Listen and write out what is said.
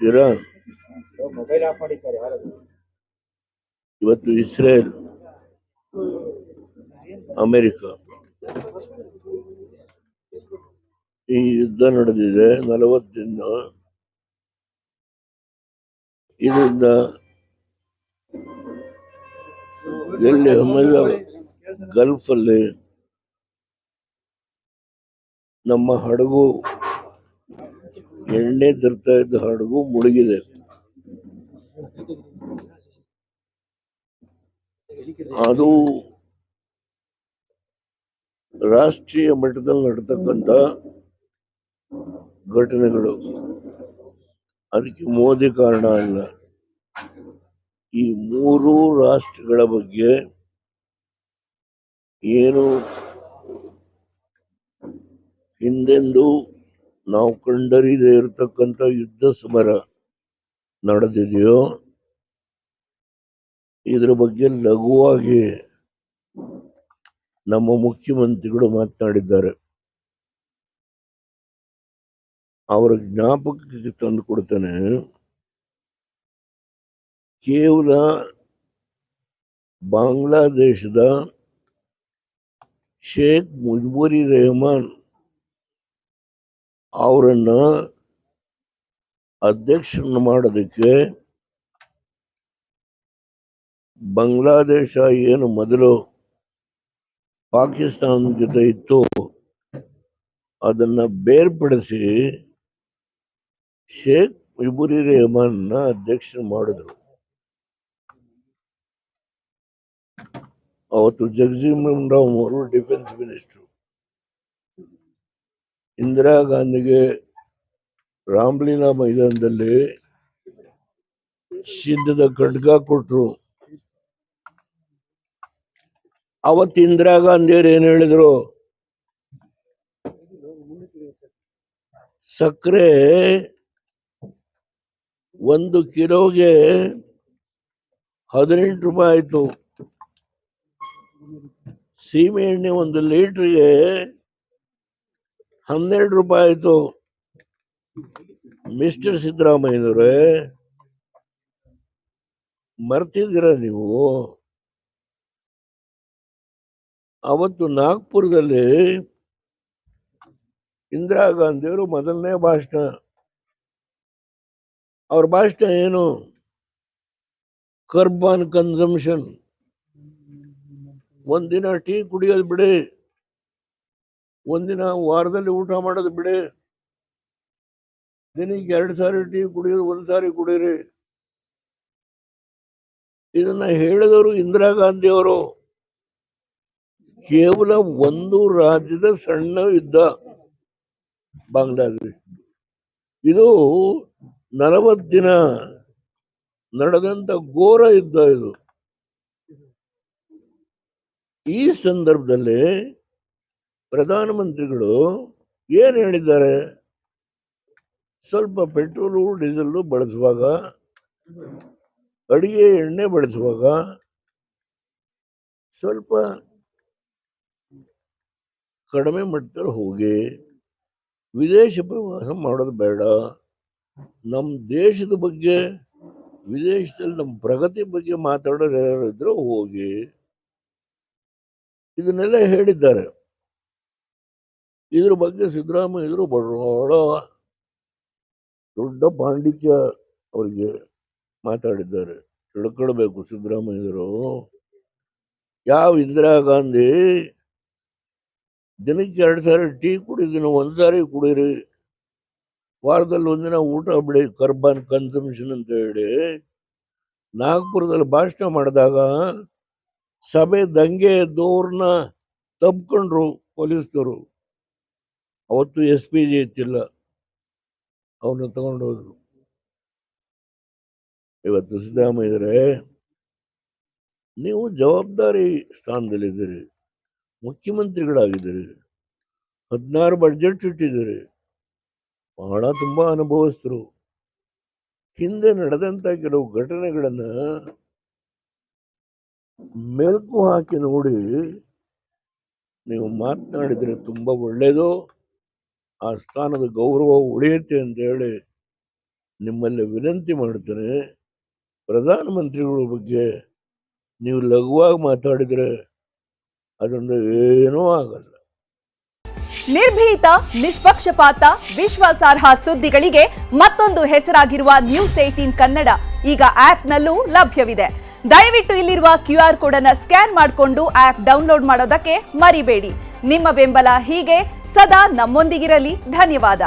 Iran, ಇವತ್ತು Israel, America ಈ ಯುದ್ಧ ನಡೆದಿದೆ 40 ದಿನ. ಇದರಿಂದ ಎಲ್ಲಿ ಗಲ್ಫ್ ಅಲ್ಲಿ ನಮ್ಮ ಹಡಗು, ಎಣ್ಣೆ ತರ್ತಾ ಇದ್ದ ಹಡಗು ಮುಳುಗಿದೆ. ಅದು ರಾಷ್ಟ್ರೀಯ ಮಟ್ಟದಲ್ಲಿ ನಡ್ತಕ್ಕಂಥ ಘಟನೆಗಳು. ಅದಕ್ಕೆ ಮೋದಿ ಕಾರಣ ಅಲ್ಲ. ಈ 3 ರಾಷ್ಟ್ರಗಳ ಬಗ್ಗೆ ಏನು ಹಿಂದೆಂದೂ ನಾವು ಕಂಡರಿಯದೇ ಇರತಕ್ಕಂಥ ಯುದ್ಧ ಸಮರ ನಡೆದಿದೆಯೋ ಇದ್ರ ಬಗ್ಗೆ ಲಘುವಾಗಿ ನಮ್ಮ ಮುಖ್ಯಮಂತ್ರಿಗಳು ಮಾತನಾಡಿದ್ದಾರೆ. ಅವರ ಜ್ಞಾಪಕಕ್ಕೆ ತಂದು ಕೊಡ್ತಾನೆ. ಕೇವಲ ಬಾಂಗ್ಲಾದೇಶದ ಶೇಖ್ ಮುಜಿಬುರ್ ರೆಹಮಾನ್ ಅವರನ್ನ ಅಧ್ಯಕ್ಷರನ್ನು ಮಾಡೋದಕ್ಕೆ ಬಾಂಗ್ಲಾದೇಶ ಏನು ಮೊದಲು ಪಾಕಿಸ್ತಾನ ಜೊತೆ ಇತ್ತು ಅದನ್ನ ಬೇರ್ಪಡಿಸಿ ಶೇಖ್ ಮುಜಿಬುರ್ ರೆಹಮಾನ್ ಅಧ್ಯಕ್ಷ ಮಾಡಿದ್ರು. ಅವತ್ತು ಜಗಜೀವನ್ ರಾಮ್ ಅವರು ಡಿಫೆನ್ಸ್ ಮಿನಿಸ್ಟರ್. ಇಂದಿರಾ ಗಾಂಧಿಗೆ ರಾಮ್ಲೀಲಾ ಮೈದಾನದಲ್ಲಿ ಸಿದ್ಧದ ಖಡ್ಗ ಕೊಟ್ರು. ಅವತ್ತು ಇಂದಿರಾ ಗಾಂಧಿಯವರು ಏನ್ ಹೇಳಿದ್ರು? ಸಕ್ಕರೆ 1 ಕಿಲೋಗೆ 18 ರೂಪಾಯಿ ಆಯ್ತು. ಸೀಮೆ ಎಣ್ಣೆ 1 ಲೀಟರ್ಗೆ 12 ರೂಪಾಯಿ ಆಯ್ತು. ಮಿಸ್ಟರ್ ಸಿದ್ದರಾಮಯ್ಯನವರೇ, ಮರ್ತಿದ್ದೀರ ನೀವು? ಅವತ್ತು ನಾಗ್ಪುರದಲ್ಲಿ ಇಂದಿರಾ ಗಾಂಧಿಯವರು ಮೊದಲನೇ ಭಾಷಣ. ಅವ್ರ ಭಾಷಣ ಏನು? Curb on consumption. ಒಂದಿನ ಟೀ ಕುಡಿಯೋದು ಬಿಡಿ, ಒಂದಿನ ವಾರದಲ್ಲಿ ಊಟ ಮಾಡೋದು ಬಿಡಿ, ದಿನಕ್ಕೆ 2 ಸಾರಿ ಟೀ ಕುಡಿಯೋದು 1 ಸಾರಿ ಕುಡೀರಿ. ಇದನ್ನ ಹೇಳಿದವರು ಇಂದಿರಾ ಗಾಂಧಿ ಅವರು. ಕೇವಲ ಒಂದು ರಾಜ್ಯದ ಸಣ್ಣ ಯುದ್ಧ ಬಾಂಗ್ಲಾದೇಶ. ಇದು 40 ದಿನ ನಡೆದಂತ ಘೋರ ಯುದ್ಧ ಇದು. ಈ ಸಂದರ್ಭದಲ್ಲಿ ಪ್ರಧಾನಮಂತ್ರಿಗಳು ಏನ್ ಹೇಳಿದ್ದಾರೆ? ಸ್ವಲ್ಪ ಪೆಟ್ರೋಲು ಡೀಸೆಲ್ ಬಳಸುವಾಗ, ಅಡಿಗೆ ಎಣ್ಣೆ ಬಳಸುವಾಗ ಸ್ವಲ್ಪ ಕಡಿಮೆ ಮಟ್ಟದಲ್ಲಿ ಹೋಗಿ, ವಿದೇಶ ಪ್ರವಾಸ ಮಾಡೋದು ಬೇಡ, ನಮ್ಮ ದೇಶದ ಬಗ್ಗೆ, ವಿದೇಶದಲ್ಲಿ ನಮ್ಮ ಪ್ರಗತಿ ಬಗ್ಗೆ ಮಾತಾಡೋರು ಯಾರಿದ್ರು ಹೋಗಿ, ಇದನ್ನೆಲ್ಲ ಹೇಳಿದ್ದಾರೆ. ಇದ್ರ ಬಗ್ಗೆ ಸಿದ್ದರಾಮಯ್ಯರು ಬಹಳ ದೊಡ್ಡ ಪಾಂಡಿತ್ಯ ಅವರಿಗೆ ಮಾತಾಡಿದ್ದಾರೆ. ತಿಳ್ಕೊಳ್ಬೇಕು ಸಿದ್ದರಾಮಯ್ಯರು. ಯಾವ ಇಂದಿರಾ ಗಾಂಧಿ ದಿನಕ್ಕೆ 2 ಸಾರಿ ಟೀ ಕುಡಿದಿನ 1 ಸಾರಿ ಕುಡೀರಿ, ವಾರದಲ್ಲಿ 1 ದಿನ ಊಟ ಬಿಡಿ, ಕರ್ಬನ್ ಕನ್ಸಂಪ್ಷನ್ ಅಂತ ಹೇಳಿ ನಾಗ್ಪುರದಲ್ಲಿ ಭಾಷಣ ಮಾಡಿದಾಗ ಸಭೆ ದಂಗೆ ಎದ್ದವ್ರನ್ನ ತಬ್ಕೊಂಡ್ರು ಪೊಲೀಸ್ನವರು. ಅವತ್ತು SPG ಇತ್ತಿಲ್ಲ, ಅವನ್ನ ತಗೊಂಡೋದ್ರು. ಇವತ್ತು ಸಿದ್ದರಾಮಯ್ಯರೇ, ನೀವು ಜವಾಬ್ದಾರಿ ಸ್ಥಾನದಲ್ಲಿದ್ದೀರಿ, ಮುಖ್ಯಮಂತ್ರಿಗಳಾಗಿದ್ದೀರಿ, 16 ಬಡ್ಜೆಟ್ ಇಟ್ಟಿದ್ದೀರಿ, ಬಹಳ ತುಂಬಾ ಅನುಭವಿಸ್ತರು. ಹಿಂದೆ ನಡೆದಂತ ಕೆಲವು ಘಟನೆಗಳನ್ನ ಮೆಲುಕು ಹಾಕಿ ನೋಡಿ ನೀವು ಮಾತನಾಡಿದ್ರೆ ತುಂಬಾ ಒಳ್ಳೇದು, ಆ ಸ್ಥಾನದ ಗೌರವ ಉಳಿಯುತ್ತೆ ಅಂತ ಹೇಳಿ ನಿಮ್ಮಲ್ಲಿ ವಿನಂತಿ ಮಾಡ್ತೇನೆ, ಪ್ರಧಾನಮಂತ್ರಿಗಳ ಬಗ್ಗೆ ನೀವು ಲಘುವಾಗಿ ಮಾತಾಡಿದರೆ ಅದೊಂದು ಏನೂ ಆಗಲ್ಲ. ನಿರ್ಭೀತ, ನಿಷ್ಪಕ್ಷಪಾತ, ವಿಶ್ವಾಸಾರ್ಹ ಸುದ್ದಿಗಳಿಗೆ ಮತ್ತೊಂದು ಹೆಸರಾಗಿರುವ ನ್ಯೂಸ್18 ಕನ್ನಡ ಈಗ ಆಪ್ನಲ್ಲೂ ಲಭ್ಯವಿದೆ. ದಯವಿಟ್ಟು ಇಲ್ಲಿರುವ QR ಕೋಡ್ ಅನ್ನು ಸ್ಕ್ಯಾನ್ ಮಾಡಿಕೊಂಡು ಆಪ್ ಡೌನ್ಲೋಡ್ ಮಾಡೋದಕ್ಕೆ ಮರಿಬೇಡಿ. ನಿಮ್ಮ ಬೆಂಬಲ ಹೀಗೆ ಸದಾ ನಮ್ಮೊಂದಿಗಿರಲಿ. ಧನ್ಯವಾದ.